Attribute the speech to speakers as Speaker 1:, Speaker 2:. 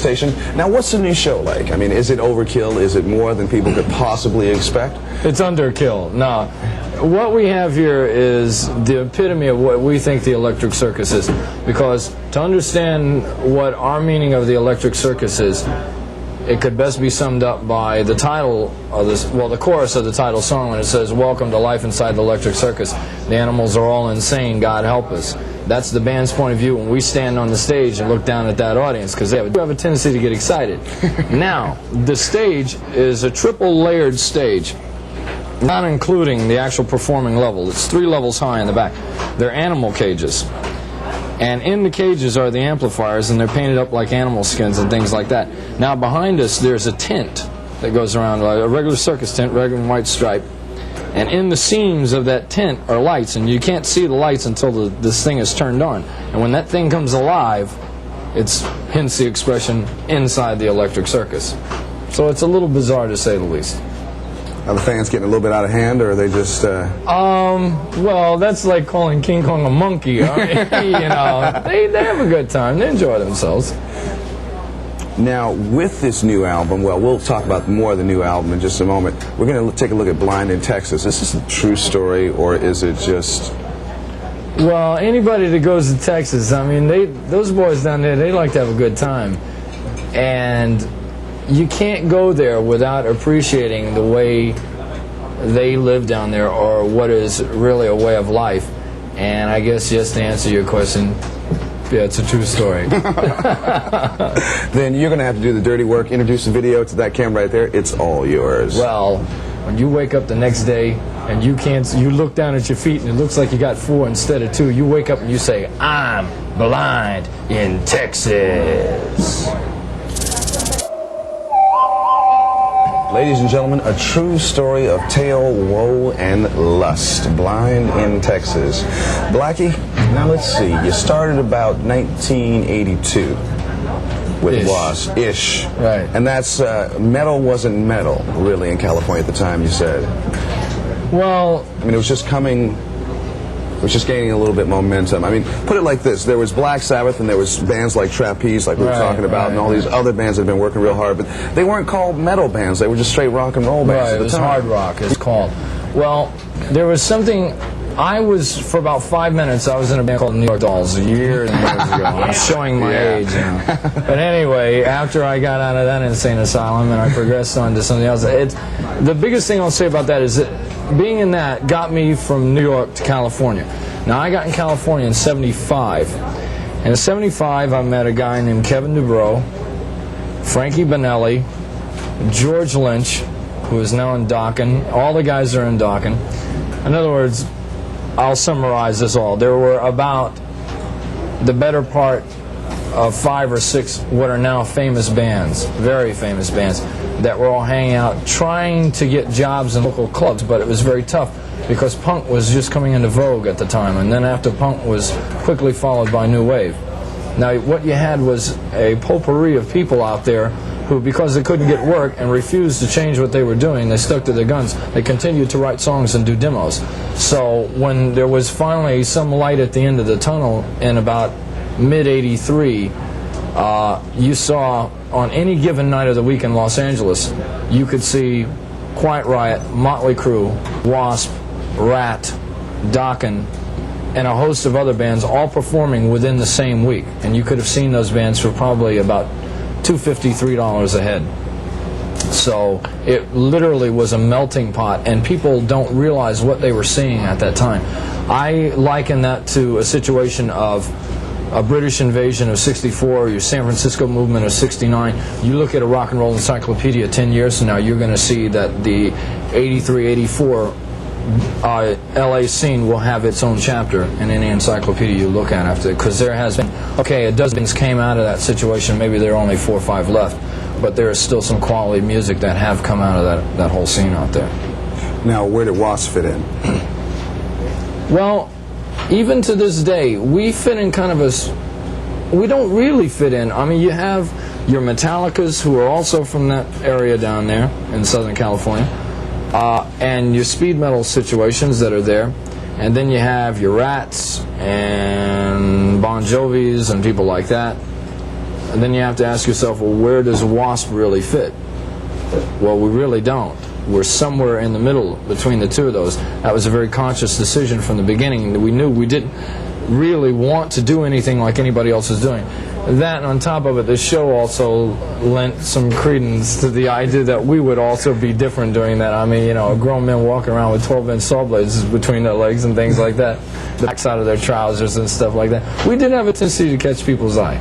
Speaker 1: station. Now, what's the new show like? I mean, is it overkill? Is it more than people could possibly expect?
Speaker 2: It's underkill. No. What we have here is the epitome of what we think the Electric Circus is. Because to understand what our meaning of the Electric Circus is, it could best be summed up by the title of this, well, the chorus of the title song when it says, "Welcome to life inside the Electric Circus. The animals are all insane, God help us." That's the band's point of view when we stand on the stage and look down at that audience, because they have a tendency to get excited. Now, the stage is a triple-layered stage, not including the actual performing level. It's 3 levels high in the back. They're animal cages. And in the cages are the amplifiers, and they're painted up like animal skins and things like that. Now, behind us, there's a tent that goes around, a regular circus tent, red and white stripe. And in the seams of that tent are lights, and you can't see the lights until this thing is turned on. And when that thing comes alive, it's, hence the expression, inside the Electric Circus. So it's a little bizarre, to say the least.
Speaker 1: Are the fans getting a little bit out of hand, or are they just...
Speaker 2: Well, that's like calling King Kong a monkey. I mean, you know, they have a good time. They enjoy themselves.
Speaker 1: Now, with this new album, well, we'll talk about more of the new album in just a moment. We're going to take a look at Blind in Texas. Is this a true story, or is it just...
Speaker 2: Well, anybody that goes to Texas, I mean, those boys down there, they like to have a good time. And you can't go there without appreciating the way they live down there, or what is really a way of life. And I guess just to answer your question, yeah, it's a true story.
Speaker 1: Then you're going to have to do the dirty work, introduce the video to that camera right there. It's all yours.
Speaker 2: Well, when you wake up the next day and you look down at your feet and it looks like you got 4 instead of 2, you wake up and you say, "I'm blind in Texas."
Speaker 1: Ladies and gentlemen, a true story of tale, woe, and lust. Blind in Texas. Blackie, now let's see. You started about 1982 with WASP. Ish.
Speaker 2: Right.
Speaker 1: And that's, metal wasn't metal, really, in California at the time, you said.
Speaker 2: Well,
Speaker 1: I mean, it was just coming... It was just gaining a little bit momentum. I mean, put it like this. There was Black Sabbath, and there was bands like Trapeze, like we were talking about, and all these other bands that have been working real hard, but they weren't called metal bands. They were just straight rock and roll bands at the time.
Speaker 2: It was hard rock, it's called. Well, there was something... I was, for about 5 minutes, I was in a band called New York Dolls years and years ago. I'm showing my age now. But anyway, after I got out of that insane asylum and I progressed on to something else, the biggest thing I'll say about that is that being in that got me from New York to California. Now, I got in California in '75. And in '75, I met a guy named Kevin Dubrow, Frankie Bonelli, George Lynch, who is now in Dokken. All the guys are in Dokken. In other words, I'll summarize this all. There were about the better part of 5 or 6 what are now famous bands, very famous bands, that were all hanging out trying to get jobs in local clubs, but it was very tough because punk was just coming into vogue at the time, and then after punk was quickly followed by new wave. Now, what you had was a potpourri of people out there who, because they couldn't get work and refused to change what they were doing, they stuck to their guns. They continued to write songs and do demos. So when there was finally some light at the end of the tunnel in about mid-'83, you saw on any given night of the week in Los Angeles, you could see Quiet Riot, Motley Crue, WASP, Rat, Dokken, and a host of other bands all performing within the same week. And you could have seen those bands for probably about $2.50, $3 a head. So it literally was a melting pot, and people don't realize what they were seeing at that time. I liken that to a situation of a British invasion of '64, your San Francisco movement of '69. You look at a rock and roll encyclopedia 10 years from now, you're going to see that the '83, '84 LA scene will have its own chapter in any encyclopedia you look at after, because there has been, okay, a dozen came out of that situation, maybe there are only 4 or 5 left, but there is still some quality music that have come out of that whole scene out there.
Speaker 1: Now, where did WASP fit in?
Speaker 2: Well, even to this day, we fit in kind of a... We don't really fit in. I mean, you have your Metallicas, who are also from that area down there in Southern California, and your speed metal situations that are there, and then you have your Rats and Bon Jovis and people like that. And then you have to ask yourself, well, where does WASP really fit? Well, we really don't. We're somewhere in the middle between the two of those. That was a very conscious decision from the beginning. We knew we didn't really want to do anything like anybody else is doing. That, and on top of it, the show also lent some credence to the idea that we would also be different doing that. I mean, you know, grown men walking around with 12-inch saw blades between their legs and things like that, the backside of their trousers and stuff like that. We did have a tendency to catch people's eye.